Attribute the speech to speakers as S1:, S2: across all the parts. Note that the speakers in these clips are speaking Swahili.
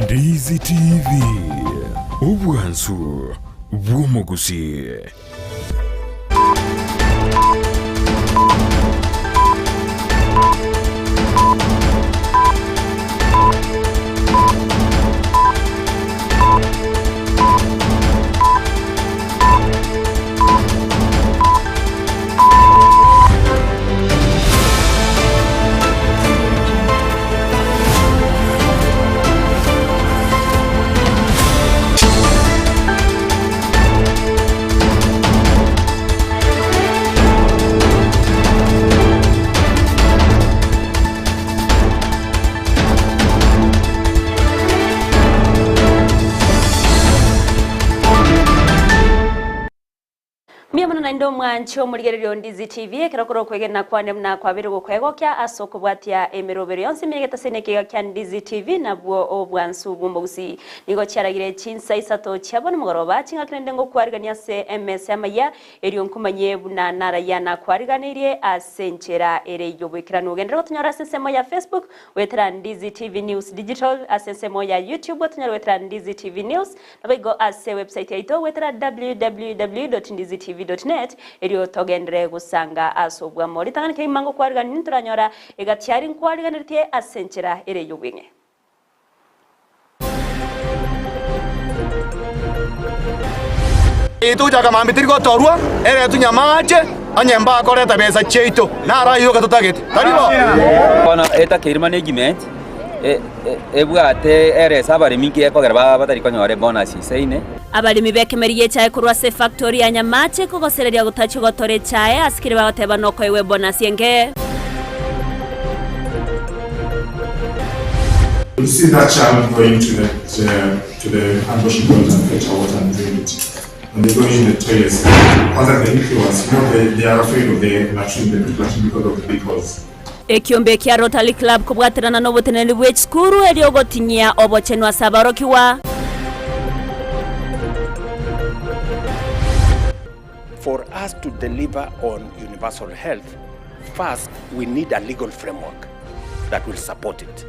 S1: Ndizi TV ubwansu bw'Gusii.
S2: Na ndo mwancho muligerero Ndizi TV kirakoro kwegena kwane mna kwa birugo kwegokya asoko bwatia emirobero yonse migeta seneke kya Ndizi TV nabwo obwansu bw'Gusii nigo cyaragire CHINSA ISATO cyabona mugoroba kinga klende ngo kwariganya se MS AMAYIA eriyo nkumanye buna nara yana kwariganiriye asenchera ere yobwekirano ugendera tunyara sensemo ya Facebook wetra Ndizi TV News Digital asensemo ya YouTube tunyara wetra Ndizi TV News nabigo ase website yaito wetra www.ndizitv.net eriyo togendere gusanga asobwa muri tanganike imango kwarigana ninturanyora egatyari nkwariganira tie asenchera ere yobwenge
S3: itu jaga mambitiri go torwa ere tunyamache anyemba akoreta besa cheito nara yo gatutagete taribo
S4: bona eta care management ebwate ere sabari mingi ekogera batari konyore bonus seine
S2: abalimi bekemeriye cyaye kurwa se factory ya Nyamache kugosereria gutachi gotore cyaye asikire bateba noko ewe bonus yenge.
S5: You see that child going to the ambush point and fetch water and drink it. And they go in the toilets. Under the influence, they are afraid of the latrine because of the big holes.
S2: Ekiombe kia Rotary Club kubwatirana n'obuteneri bw'ekikuru eryogotinya obochenwa sabarokiwa.
S6: For us to deliver on universal health, first we need a legal framework that will support it.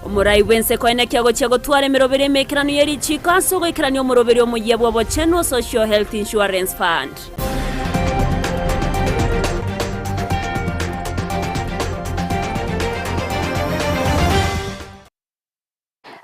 S2: Umurai wense koine kiago chiago tuare mirobere mekirano yeri chika sogo ikirani omurobere omuyebwa bochenwa Social Health Insurance Fund.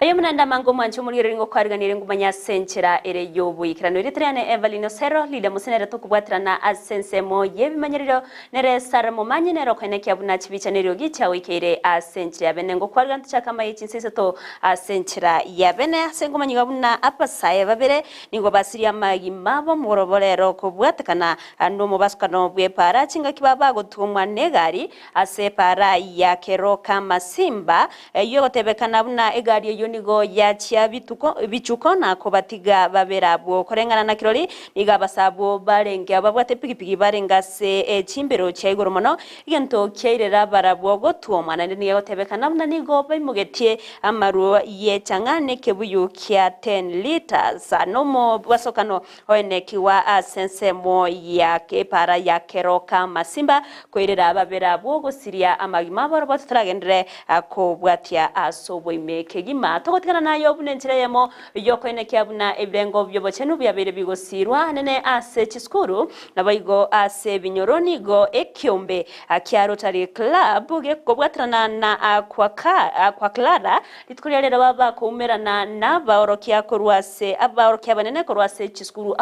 S2: Ayamnanda mango mancho muri ngo kwariganire ngumanya senchera ere yobu ikirano ritriane EVERLYNE OSERO LYDIA musenera tukubwatirana asensemo yebimanyiriro nere saramo manyinero kwene kyabuna chibicanero gicha wikere asenchera bene ngo kwariganira chakama y'CHINSA to asenchera yabene sengomanyiga buna apasaye babere ningo basiria magimabo moroborero kubwatakana ando mubasukano bwepara chinga kibaba gotumwa negari asepara ya keroka masimba yogotebekana buna egari nigo yacha bichuko na kobatiga baberabo korengana na kirori niga basabo barenge ababwate pigipigi barenga se chimbero chaigoro mono igento kyeirera barabo gotuomana niga gotebekana mna nigo bimugetie amaru ye changane kebuyu kya 10 liters anomo bwasokano oenekiwa asensemo ya kepara ya keroka masimba koirera baberabo gosiria amagima barabo tragendere akobwatia asobo imekegima togotikana nayo bunenchira yemo yokoine kyabuna ebrengo byobochenu byabere bigosirwa nene ase chiskuru nabayigo ase binyoroni go ekiombe akya Rotary Club gekobwatrana na akwa Clara litkurira baba kumerana na baorokia korwase abaorokia banene korwase chiskuru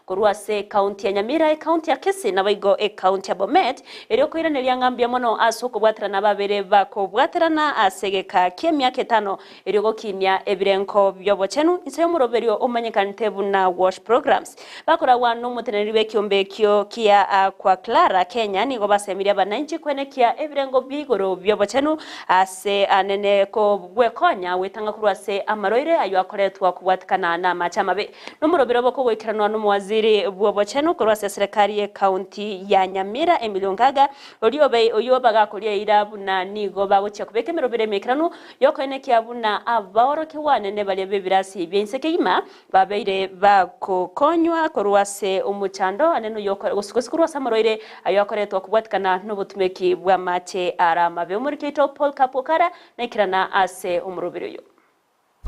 S2: korwase county ya Nyamira county ya Kisii nabayigo county ya Bomet eryo koiranira ngambya mono asoko bwatrana babere bakobwatrana asegeka kemya ketano eryo kinya ebirenko byobochenu insayo muroberio omanyekanite buna wash programs bakora wanu muteneri bekiombe kyo kia kwa Clara Kenya nigo basemiria bananchi kwene kia ebirengo bigoro byobochenu ase anene ko bwekonya wetanga kurwase amaroire ayo akoretwa kubwatikana na machamabe no murobero boko gwekiranwa no mwaziri bwobochenu kurwase serikali ya county ya Nyamira emiliongaga oliobe oyobaga kolia irabu na nigo bagocha kubeke mirobere mekirano yokoine kia buna abaoro kiwane ne bali bebirasi byensekeyima babeire bakokonywa korwase umuchando aneno yoko gusikurwa samaroire ayokoretwa kubwatikana n'obutumeki bwa mache arama be muri kito Paul Kapokara nekirana ase umurubiro yo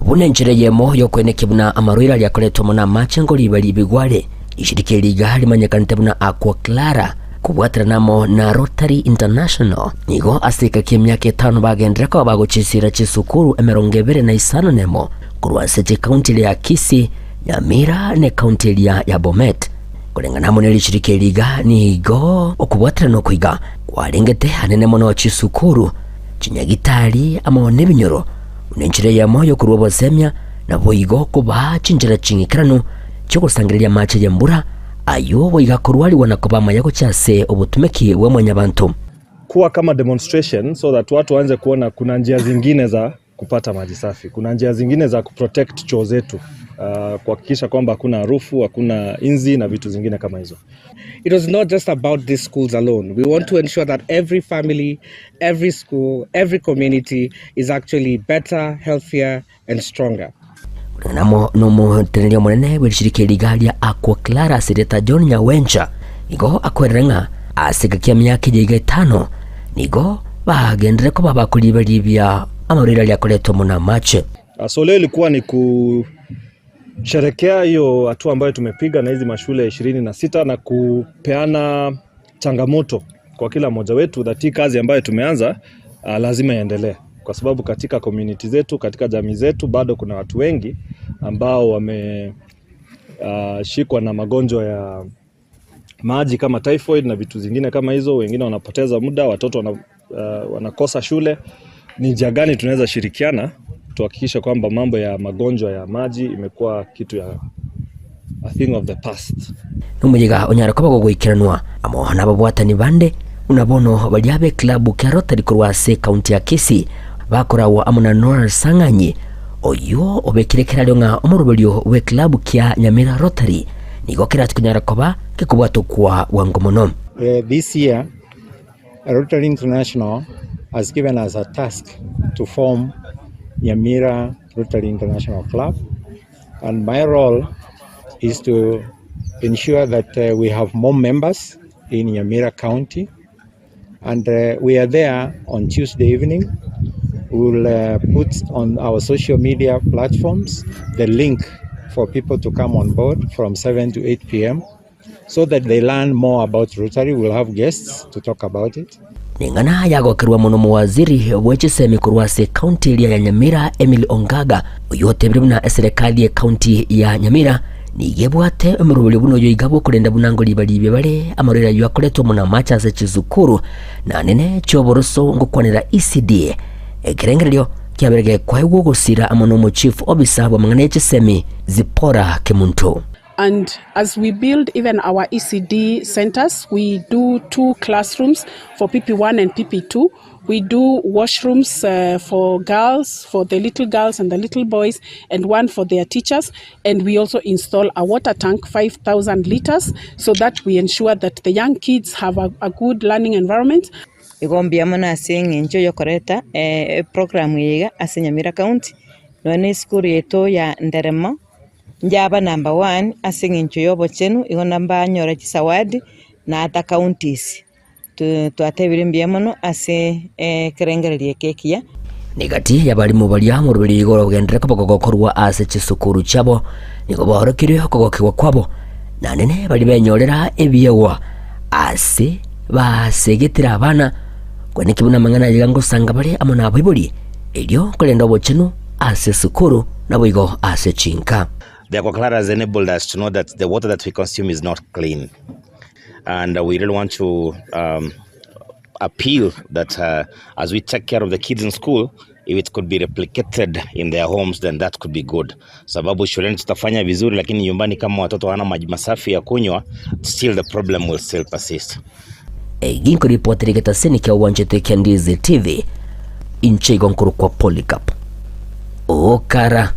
S7: bune njira yemo yo kweneke buna amarwira lyakoletwa muna machengo libali bigwale ishirike liga limanyekanite buna Aqua Clara kubwatiranamo na Rotary International nigo asika kimyaka 5 bagendreko bagucisira cisukuru 25 nemo kurwase county ya Kisii, Nyamira ne county ya Bomet kulingana mo nelishirike liga nigo okubwatirana kwiga kwalengete hanene mono cisukuru chinyagitali amone binyoro unenjire ya moyo kurubo semya na boigo kuba chinjira chingikirano cyo gusangirira mache yembura ayo boiga kurwali wanakoba mayako cyase obutumeki we mwanyabantu
S8: kuwa kama demonstration so that watu waanze kuona kuna njia zingine za kupata maji safi, kuna njia zingine za kuprotect choo zetu, kuhakikisha kwamba hakuna harufu, hakuna inzi na vitu zingine kama hizo.
S9: It was not just about these schools alone. We want to ensure that every family, every school, every community is actually better, healthier and stronger.
S7: Namo nomo tenelio monene wishirike ligalia Aqua Clara Sireta John Nyawencha nigo akwerenga asigakia myaka 5 nigo bagendere ko babakulibelibya amarira lyakoletwa muna mache.
S8: So leo ilikuwa ni kusherekea hiyo hatua ambayo tumepiga na hizi mashule 26 na kupeana changamoto kwa kila mmoja wetu that kazi ambayo tumeanza lazima iendelee, kwa sababu katika community zetu, katika jamii zetu bado kuna watu wengi ambao wameshikwa na magonjwa ya maji kama typhoid na vitu zingine kama hizo. Wengine wanapoteza muda, watoto wanakosa shule. Ni njia gani tunaweza shirikiana tuhakikisha kwamba mambo ya magonjwa ya maji imekuwa kitu ya a thing of the past.
S7: Numujiga onyara ko guikiranwa amo nababwatani bande unabono balyabe club ka Rotary kurwase county ya Kisii bakorawa amuna Nora Sanganyi oyo obekirekera lyonga omurubelyo we club kya Nyamira Rotary nigo kira tukunyara koba kikubwato kwa wangomono.
S10: This year Rotary International has given us a task to form Nyamira Rotary International Club, and my role is to ensure that we have more members in Nyamira County, and we are there on Tuesday evening. We will put on our social media platforms the link for people to come on board from 7 to 8 p.m. so that they learn more about Rotary. We'll have guests to talk about it.
S7: Ningana yagokirwa muno muwaziri wechisemi kurwase county ya Nyamira Emily Ongaga uyote mbona serikali ya county ya Nyamira nigebwate umurubuli buno yoigabo kurenda bunango libali bale amarira yakoletwa muna macha za chizukuru na nene choboroso ngokwanira ECD ekerengeryo kyaberege kwa gusira amono mu chief officer wa mangane chisemi Zipora Kemuntu.
S11: And as we build even our ECD centers, we do 2 classrooms for PP1 and PP2. We do washrooms for girls, for the little girls and the little boys, and 1 for their teachers. And we also install a water tank, 5,000 liters, so that we ensure that the young kids have a good learning environment.
S12: Igombi amana sing enjoy yokoreta program yiga ase Nyamira County. None school yeto ya Nderema. Njaba number 1 asingincho yobo chenu igo namba nyora chisawadi na ata counties tu atebirimbia mono ase kerengererie kekia
S7: nigati yabalimu balya mu rubiri igoro bugendere ko bogokorwa ase chisukuru chabo nigo bahorokire kokokwa kwabo na nene bali benyorera ebiyewa ase basegetira abana kwene kibuna mangana yigango sanga bali amona abibuli elyo kolenda obochenu ase sukuru na boigo ase chinka.
S13: The Aqua Clara has enabled us to know that the water that we consume is not clean. And we really want to appeal that as we take care of the kids in school, if it could be replicated in their homes, then that could be good. Sababu shuleni tutafanya vizuri, lakini nyumbani kama watoto wana maji masafi ya kunywa, still the problem will still persist.
S7: Ginko ripoti rigeta seni kia uwanjete kia Ndizi TV, inche igonkuru kwa Polycarp. Okara.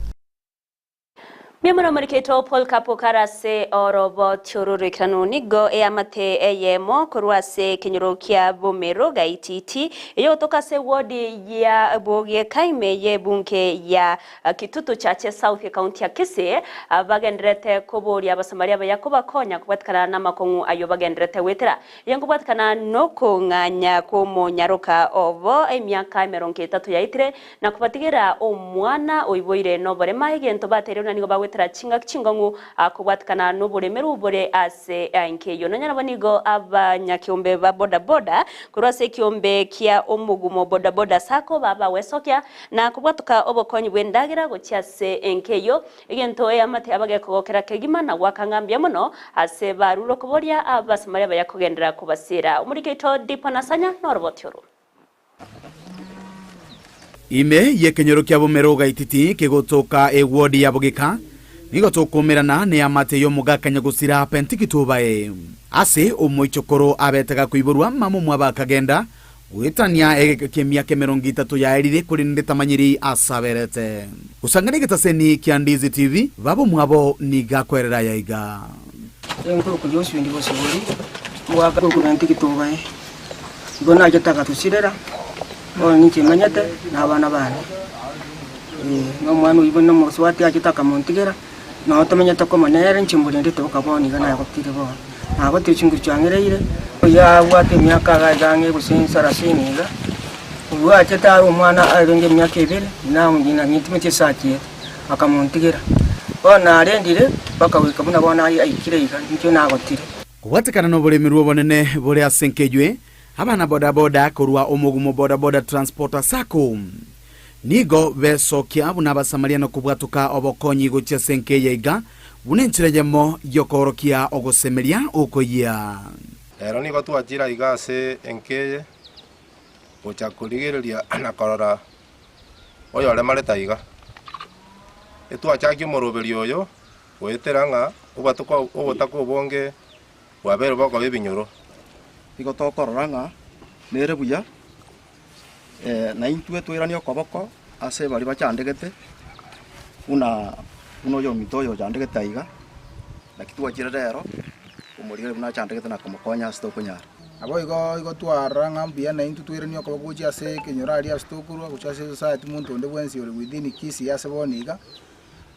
S2: Miamono mariketo Paul Kapokarase orobo tiororo kanunigo amate eyemo kurwase kinyorukia bomero gaititi yotoka se wodi ya boge kaime ye bunke ya Kitutu chache South County ya Kisii bagendrete koboria basamaria bayakoba konya kubatkana namakongu ayo bagendrete wetera yango batkana noko nganya komo nyaroka ovo emyaka 30 yaitire na kubatigira omwana oiboire no bare mahigento batere nanigo bawe chingangu kubatkana n'uburemeru bure ase ankeyo nanyana banigo abanyakiombe ba boda kurase kiombe kia omugumo boda sako baba wesokya na kubatuka obokonyi bwendagira gocyase enkeyo igento amate abage kogokera kegima na wakangambya muno ase baruro kuboria abasamaria bayakugendera kubasira umuriketo dipanasanya norbotyoro
S14: ime yekenyero kya bomero gaititi kegotoka ewodi ya bogeka nigo tokomerana ne amate yo mugakanya gusira pentikitubae ase omoichokoro abetega kuiburwa mamu mwabakagenda wetania ekemia kemerongi 3 yairire kuri nditamanyiri asaberete usangane getaseni kya Ndizi TV babo mwabo nigakwerera yaiga
S15: enko kujosi ndi bosibori mwaka ko pentikitubae gona jetaka tusirera oni chimanyete na bana bana no mwana ibona moswati akitaka montigera no tamenya to koma nere nchimbuli ndito kaboni gana yakotire bo abo tichingu changereire ya wate myaka gagange kusinsa rasiniga uwa cheta umwana arenge myaka 2 na ngina nyitimete saki akamontigera bona arendire baka wikabuna bona aikireiga nicyo nagotire
S14: kubatekana no buremeru bonene bore asenkejwe abana boda kurwa omugumo boda transporter sako nigo besokia buna basamariano kubwatuka obokonyi gocha senke yega bunenchirejemo yokorokia ogosemeria okoya
S16: ero nigo twachira igase enkeye gocha kurigereria na korora oyo le mareta iga etwachaki moroberi oyo weteranga ubatuka obotako bonge wabero bako bebinyoro
S17: igo tokororanga nere buya na intue twirania koboko ase bari bachandegete uno yo mitoyo chandegete iga na kitwa chirero umurire buna chandegete na komokonya stokunyara
S18: abo igo twaranga mbia na intu twirania koboko chi ase kenyorari astokuru guchase society muntu onde bwensi ore within Kisii ase boniga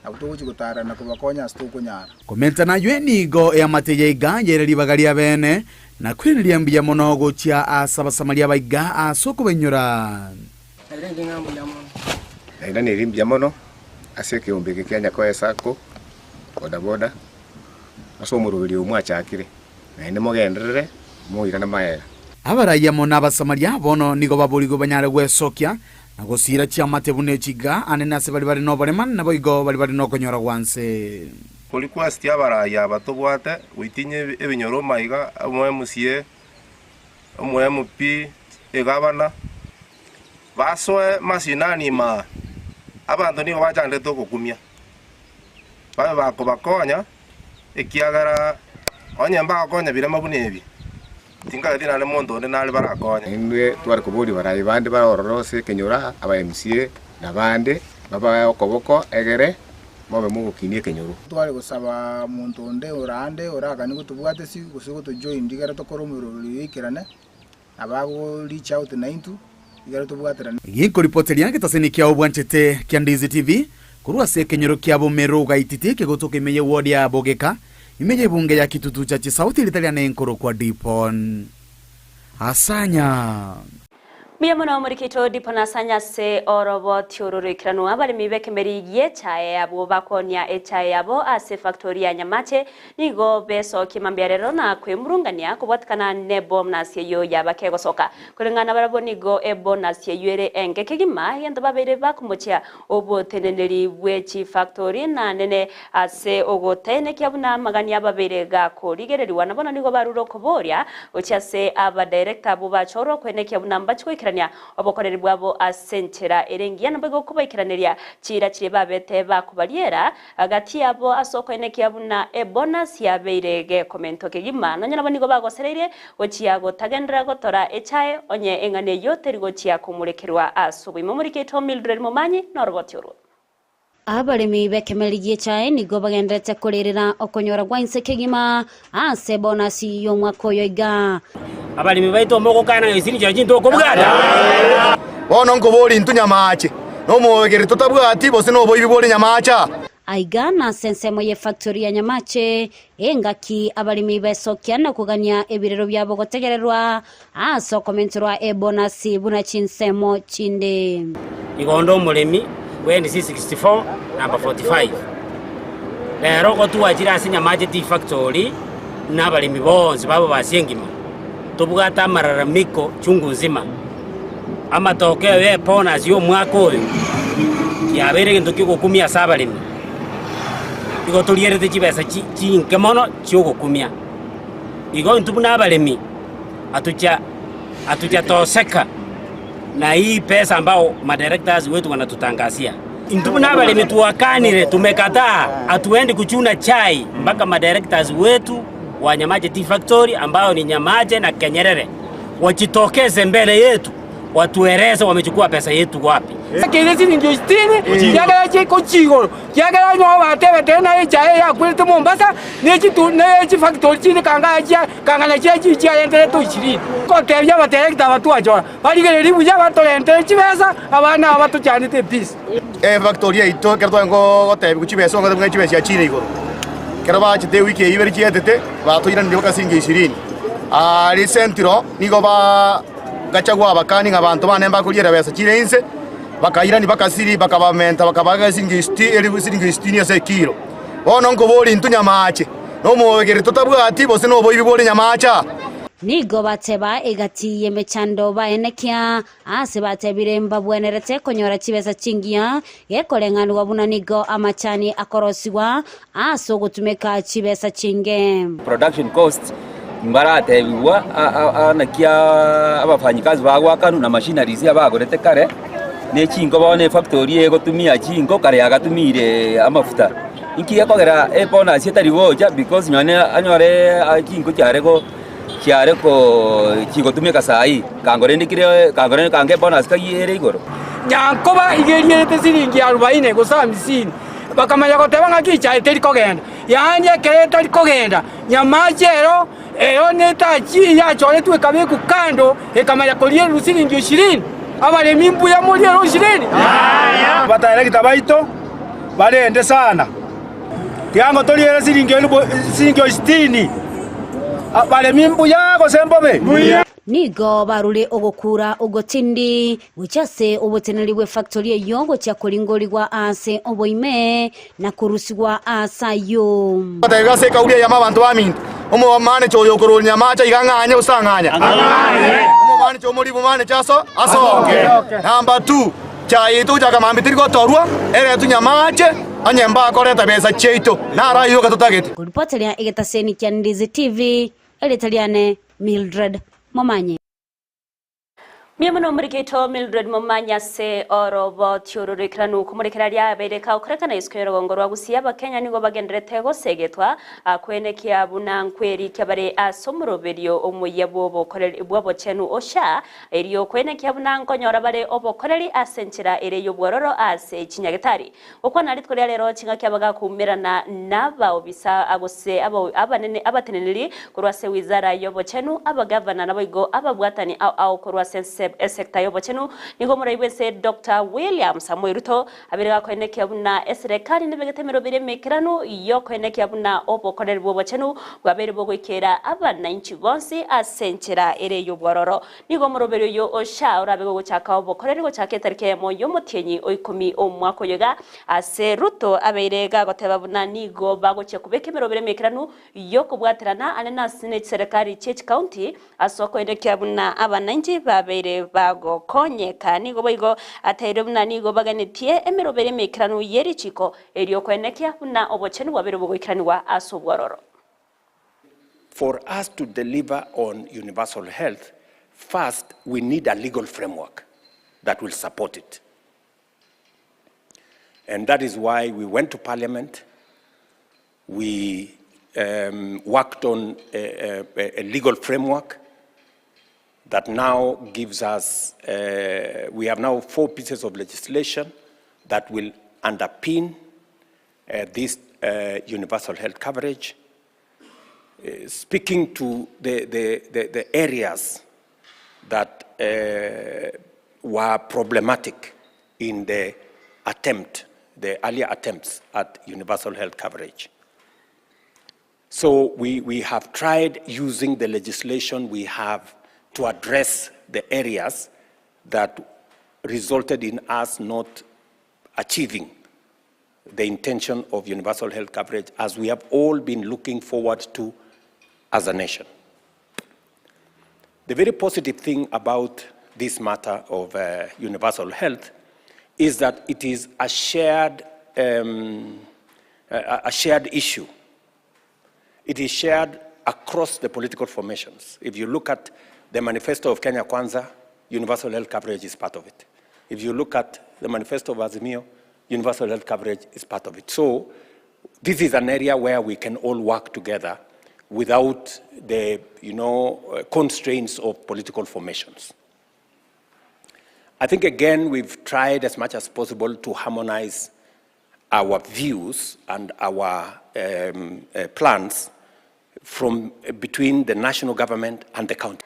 S18: akutoguchi gutara na komokonya stokunyara
S14: komenta na yenigo yamateyega yereri bagaria bene na kwiriria mbia mono gochia asabasamaria baiga asoko benyora
S15: arenge ngambo ya mono
S16: ina ni rimbia mono aseke ombeke kyanya ko esako boda aso murubiri umwachakire na ine mogendrere moira na maera
S14: abaraya mona abasamaria bono nigo baburigo banyare gwesokya na gosira chiamate bune chiga anena se bari no bareman na boigo bari no konyora gwanse
S16: kulikuwa stia baraya batobwate witinye ebinyoro maiga umwe musie umwe mupi egabana basoe masinani ma abantu nigo bacande tokukumia babe bakobakonya ekiagara onyemba akonya birama bunebi tinga dina le mondo ne nale barakonya
S19: indwe twari kuburi barayi bande barorose kenyora aba MCA na bande baba okoboko egere mobe mugukinie kenyoro
S18: twari gusaba muntu onde orande oragani gutubwate si gusigo to join digara to koromero likirane abago reach out na intu digara to bwatera
S14: yiko reporter yange taseni kya obwanchete kya Ndizi TV kurwa se kenyoro kya bomero gaititi kegotoke meye wodi ya bogeka imeje bunge ya Kitutu cha South Italia enkoro kwa dipon asanya
S2: Miyamono murikito dipona sanya se orobo tiororo kiranu abali mibeke mberi ye chae abo bakonya echae abo ase factoria nyamache nigo beso kimambiarero na kwemurungania kubwatikana nebo mnasye yo yabakego soka kulingana barabo nigo ebo nasye yere enge kigima yendo babere bakumuchia obo teneneri wechi factory na nene ase ogotene kyabuna magani ababere ga korigereri wanabona nigo baruro koboria ochase aba director abo bachoro kwene kyabuna mbachiko obokoreri bwabo asentera erengia nabego kubaikiraniria chira chire babete bakubariera agati yabo asoko eneki abuna bonus yabeirege komento kegima nanyana banigo bagosereire ochiago tagendra gotora echae onye engane yote rigo chia kumurekerwa asubi mumurike to Mildred Momanyi norbotyuru
S20: abarimi bekemerigie chai nigo bagendete kuririra okonyora gwa inse kigima ase bonasi yo mwaka oyo iga
S21: abalimi baito moko kana isini chinto okobugada
S3: bono nkobori intu nyamache no mwegere tutabwati bose no boyi bibori nyamacha
S20: aiga na sensemo ye factory ya nyamache engaki abalimi besokiana kugania ebirero byabo gotegererwa aso komentirwa ebonasi buna chinsemo chinde
S21: igondo mulemi wendi 64 number 45 lero ko tuwajira asinya maje tea factory n'abalimi bonzi babo basengima tubugata mararamiko chungu nzima amatokeo yepona zyo mwaka oyo yabere ngento kikukumia sabalimi igo tulierete chibesa chinke mono chyogukumia igo ntubu n'abalimi atucha toseka na hii pesa ambao madirectors wetu wanatutangazia. Ntubu n'abalimi tuwakanire tumekataa atuendi kuchuna chai mpaka madirectors wetu wa Nyamache Tea Factory ambao ni Nyamache na Kenyerere wachitokeze mbele yetu watueleze wamechukua pesa yetu wapi.
S22: Kirezi ni Justine yaga chiko chigo yaga no batebe tena chai ya kwete Mombasa nechi factory chini kanga na chechi chia ende to chiri ko tebya batelekta batu ajora baligere ribuja batolente chibesa abana abatu cyane te peace
S3: factory ito kerto ngo gotebi kuchibesa ngo tebwa chibesa chiri igoro kero bachite wiki ibere chietete batoira ndi bakasinga 20 recentro nigo ba gachagwa abakani nk'abantu bane mbakuliera besa chirense bakaira ni bakasiri bakabamenta bakabaga singisti eri singisti ya sekiro bono nkobori intu nyamache no mwegere tutabwati bose no boyi bibori nyamacha
S20: nigo bateba egati yemechando baenekia ase batebire mbabwenerete konyora chibesa chingia yekoleng'anu wabuna nigo amachani akorosiwa aso gutumeka chibesa chinge
S4: production cost mbarate biwa anakia abafanyikazi bagwakanu na machineries abagorete kare ne chingo bone factory ego tumia chingo kare agatumire amafuta inkiye kogera epona sietari goja because nyane anyore chingo cyareko chigotumika sai kangore ndikire kangore kange bonus kayere igoro
S22: nyankoba igeriyete siringi 40 gusa 50 bakamanya goteba ngakicha eteri kogenda yanye kereta likogenda nyamachero netachi yachore tuwe kabeku kando ekamanya koliye rusiringi 20 abale mimbu ya muri 20 bataere kitabaito balende sana kiango toliere siringi 60 abale mimbu yako sembobe
S20: nigo barule ogokura ogotindi buchase oboteneri bwe factory yongo kya kolingolirwa ase oboime na kurusigwa asayo
S3: bataiga se kaulia ya mabantu bamintu omo mane choyo korol nyamacha iganganya usanganya omo mane chomori bumane chaso asoke number 2 chai tu jaga mambitiri go torwa ere tu nyamache anyemba koreta besa cheito nara yo katutagete
S20: kulipotelea igetaseni kya Ndizi TV elitaliane Mildred Momanye
S2: Miamuno muriketo Mildred Momanya se orobo tiururikranu kumurikiraria bereka ukrekana iskero gongorwa Gusii abakenya nigo bagenderete gosegetwa akwenekia buna nkweri kyabare asomroberio omuyebo bokoreri bwabo chenu osha eriyo kwenekia buna nkonyora bare obokoreri asenchira ereyo bwororo ase chinyagetari okwana ritkorya lero chinga kyabaga kumirana naba obisa agose abanene abateneneri kurwase wizara yobo chenu abagavana naboigo ababwatani au kurwase sekta yobo chenu nigo murayibese Dr. William Samuel Ruto abirega kwenekia buna serikali nibegetemero bire mekirano yo kwenekia buna obokoreri bwo chenu gwabere bogwikera abananchi bonsi asenchera ere yo bwororo nigo murobero yo osha urabego guchaka obokoreri guchaka tarike mo yo mutienyi oikumi omwako yoga ase Ruto abirega goteba buna nigo bagoche kubekemero bire mekirano yo kubwatirana anena senate serikali church county asoko kwenekia buna abananchi babere bago konyeka nigo boigo atayire buna nigo baganitie emerobere mekirano yeri chiko eriyo kwenekia buna obochenu bwabere bogwikiranwa asobwororo.
S6: For us to deliver on universal health, first we need a legal framework that will support it. And that is why we went to Parliament. We worked on a legal framework that now gives us, we have now 4 pieces of legislation that will underpin this universal health coverage, speaking to the areas that were problematic in the earlier attempts at universal health coverage. So we have tried using the legislation we have to address the areas that resulted in us not achieving the intention of universal health coverage as we have all been looking forward to as a nation. The very positive thing about this matter of universal health is that it is a shared issue. It is shared across the political formations. If you look at the manifesto of Kenya Kwanza, universal health coverage is part of it. If you look at the manifesto of Azimio, universal health coverage is part of it. So this is an area where we can all work together without the constraints of political formations. I think, again, we've tried as much as possible to harmonize our views and our plans from between the national government and the county.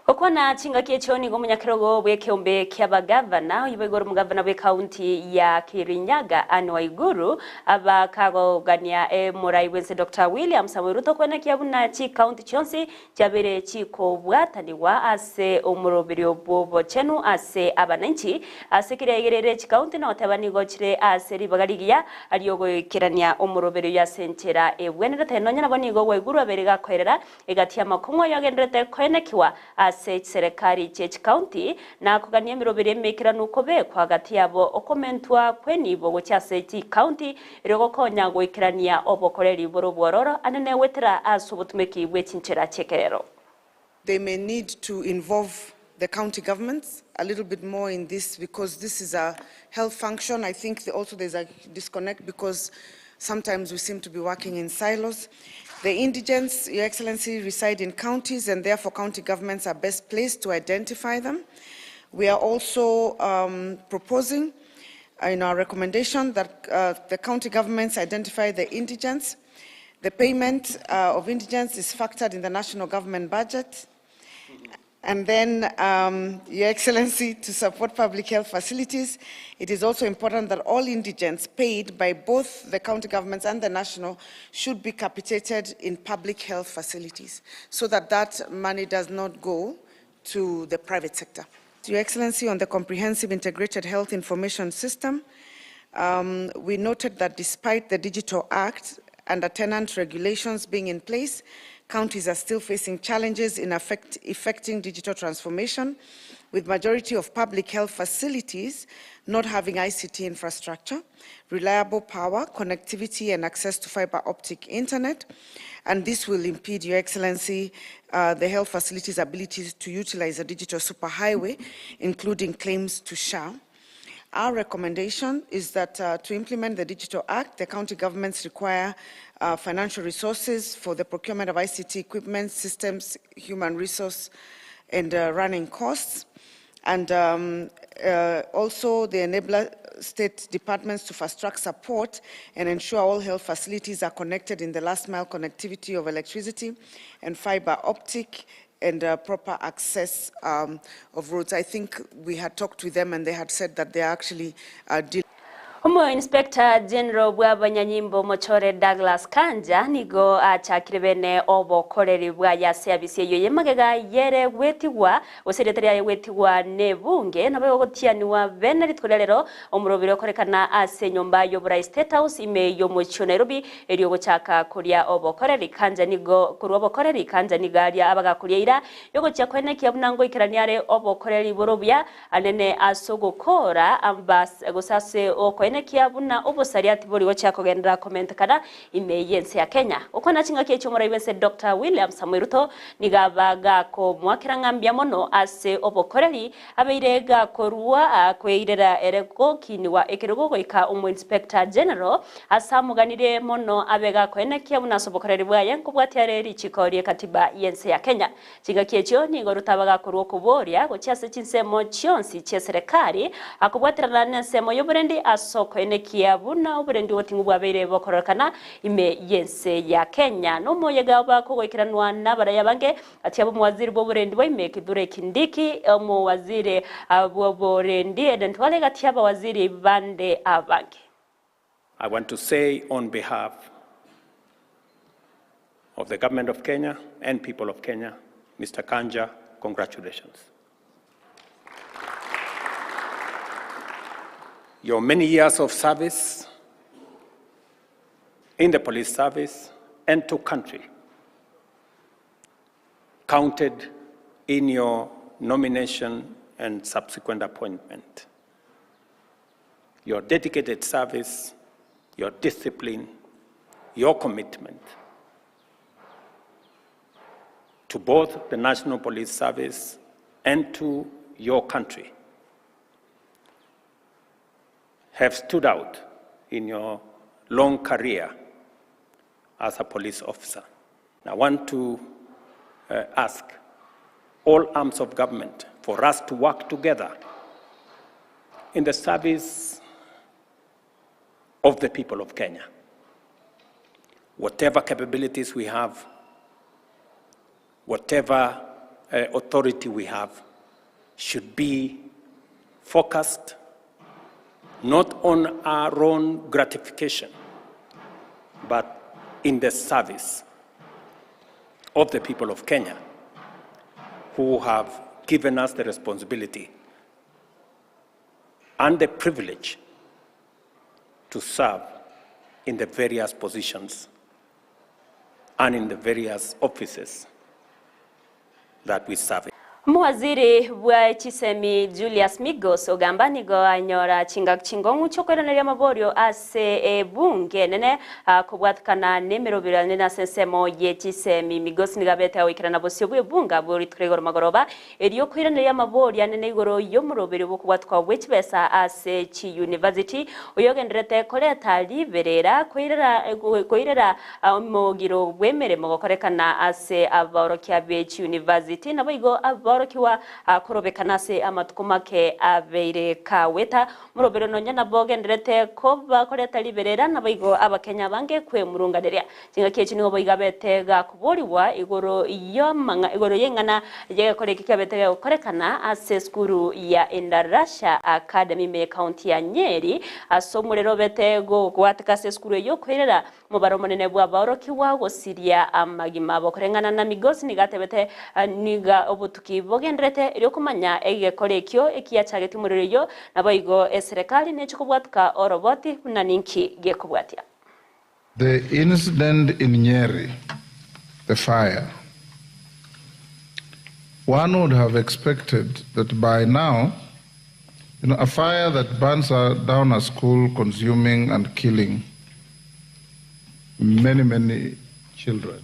S2: Okwana chinga kiechoni go munyakirogo bwe kiombe kiaba governor yibegoro mugavana bwe county ya Kirinyaga Anne Waiguru abakagogania murai wense Dr. William Samuel Ruto kwena kiabuna chi county chonsi cyabere chiko bwataniwa ase omurobiri obobo chenu ase abananchi ase kiregerere chi county na otabani gochire ase ribagarigia aliyogo kirania omurobiri ya sentera ebwenera tenonya nabanigo Waiguru aberega koerera egatia makungo yagendrete kwena kiwa serikali chechi county na kugania mirobere mekira nuko be kwa gati yabo okomentwa kwenibo gochase chi county rego konya goikirania obokoreri borobwororo anene wetera asubutumeki bwechinchera chekerero.
S1: They may need to involve the county governments a little bit more in this because this is a health function. I think also there's a disconnect because sometimes we seem to be working in silos. The indigents, Your Excellency, reside in counties and therefore county governments are best placed to identify them. We are also proposing in our recommendation that the county governments identify the indigents. The payment of indigents is factored in the national government budget. And then, Your Excellency, to support public health facilities, it is also important that all indigents paid by both the county governments and the national should be capitated in public health facilities so that that money does not go to the private sector. Your Excellency, on the Comprehensive Integrated Health Information System, we noted that despite the Digital Act and attendant regulations being in place, counties are still facing challenges in effecting digital transformation, with majority of public health facilities not having ICT infrastructure, reliable power, connectivity, and access to fiber optic internet. And this will impede, Your Excellency, the health facilities' ability to utilize a digital superhighway, including claims to SHA. Our recommendation is that to implement the Digital Act, the county governments require financial resources for the procurement of ICT equipment, systems, human resource, and running costs. And also the enabler state departments to fast-track support and ensure all health facilities are connected in the last mile connectivity of electricity and fiber optic and proper access of roads. I think we had talked with them and they had said that they are actually
S2: Inspector General bwa banyanyimbo mochore Douglas Kanja nigo achakiribene obokoreri bwa ya service yo yemagega yere wetiwa oseretari wetiwa nebunge nabo gotianiwa bene ritkolero omurobiro korekana ase nyomba yo bra State House ime yo mocho Nairobi eriyo gochaka kuria obokoreri Kanja nigo kuru obokoreri Kanja nigaria abagakuria ira yo gocha kwene kiabunango ikiraniare obokoreri borobya anene asogokora ambas gosase okwene kiabuna obosariati bori gocha kogendera comment kana imeyense ya Kenya ukona chinga kiecho muraibense Dr. William Samuel Ruto nigabaga ko mwakirangambya mono ase obokoreri abeirega korua kweirera erego kiniwa ekirogo ika Inspector General asamuganire mono abega kwene kiabuna sobokoreri bwaye nkubwatiare richikorie katiba yense ya Kenya chinga kiecho nigo rutabaga koruo kuboria gocha se chinsemo chionsi che serikali akubwatirana nsemo yoburendi aso asoko ene kiabu na uburendi wotingu bwabeire bokorokana ime yense ya Kenya no moyega bakogokiranwa n'abaraya bange ati abo mwaziri bw'uburendi bw'ime Kithure Kindiki mu waziri bw'uburendi edentwale gati aba waziri bande abange.
S6: I want to say on behalf of the government of Kenya and people of Kenya, Mr. Kanja, congratulations. Your many years of service in the police service and to country counted in your nomination and subsequent appointment. Your dedicated service, your discipline, your commitment to both the National Police Service and to your country have stood out in your long career as a police officer. I want to ask all arms of government for us to work together in the service of the people of Kenya. Whatever capabilities we have, whatever authority we have, should be focused not on our own gratification, but in the service of the people of Kenya, who have given us the responsibility and the privilege to serve in the various positions and in the various offices that we serve.
S2: Muwaziri wa Chisemi Julius Migos ogamba nigo anyora chingongu chokoranira maborio ase bunge nene kubwatkana nemero birane na sensemo ye Chisemi Migos nigabeta wikirana bosyo bwe bunga buri tregoro magoroba eriyo kwiranira maborio nene igoro yo murobere bwo kubwatwa wechibesa ase chi university oyogendrete koleta liberera koirera mogiro bwemere mogokorekana ase aborokia be chi university naboigo kiwa korobekana se amatukumake abeire kaweta murobero nonyana bogenderete ko bakoreta liberera nabigo abakenya bange kwe murungaderia kinga kechi nigo boigabetega kuboriwa igoro yengana yega koreka kabetega korekana ase skuru ya Endarasha Academy me county ya Nyeri asomurero betego kwatika se skuru yo kwerera mubaro monene bwa borokiwa gosiria amagima bokorengana na Migosi nigatebete niga obutuki bogendrete ryokumanya egekorekyo ekiachageti muriyo naboigo eserikali nechikubwatka oroboti naninki gekubwatia.
S5: The incident in Nyeri, the fire, one would have expected that by now, a fire that burns down a school, consuming and killing many children,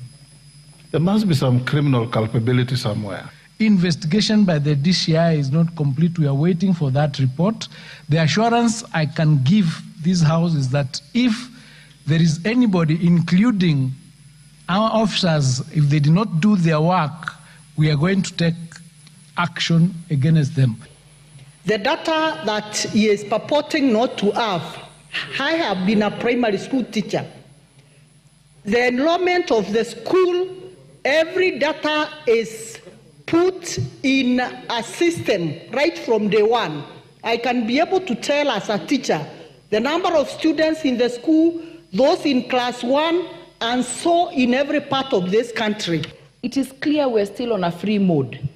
S5: there must be some criminal culpability somewhere.
S9: Investigation by the DCI is not complete. We are waiting for that report. The assurance I can give this House is that if there is anybody, including our officers, if they did not do their work, we are going to take action against them.
S23: The data that he is purporting not to have, I have been a primary school teacher. The enrollment of the school, every data is put in a system right from day one. I can be able to tell as a teacher the number of students in the school, those in class 1, and so in every part of this country.
S24: It is clear we're still on a free mode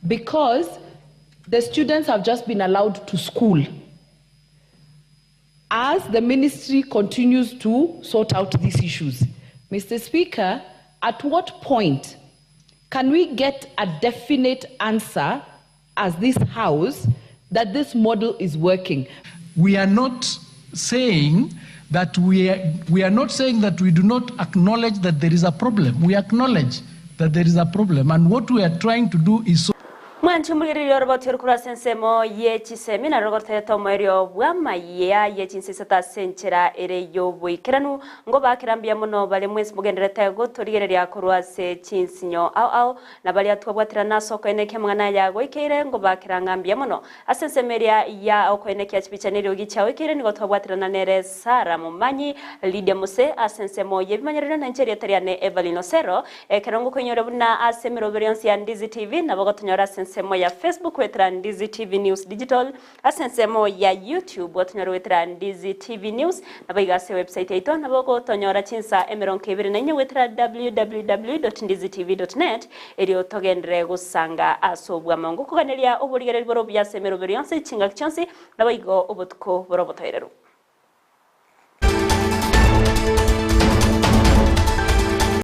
S24: because the students have just been allowed to school. As the ministry continues to sort out these issues, Mr. Speaker, at what point can we get a definite answer as this House that this model is working?
S9: We are not saying that we are not saying that we do not acknowledge that there is a problem. We acknowledge that there is a problem, and what we are trying to do is
S2: Mwanchi muliriro roboti rukura sensemo ye chisemi na rogote tomorio bwa maya ye chinsisa ta senchera ere yobu ikiranu ngo bakirambia muno bale mwezi mugenderete guturigereria kurwa se chinsinyo au na bali atwabwatira naso kweneke mwana yago ikire ngo bakirangambia muno asensemeria ya okweneke chipichaniro gichawe ikire ngo twabwatira na nere Sara Mumanyi LYDIA MOSE asensemo ye bimanyerera na ncheria teriane EVERLYNE OSERO ekirango kwenyore buna asemiro beriansi ya Ndizi TV na bogotonyora sensemo ya Facebook wetra Ndizi TV News Digital asensemo ya YouTube wotonyora wetra Ndizi TV News na baigase website yaito na bogotonyora CHINSA emironkebiri na nyo wetra www.ndizitv.net eri otogendere gusanga asobwa mangu kuganeria oburigere boro bya semero beriansi chinga chance na baigo obutuko borobotoerero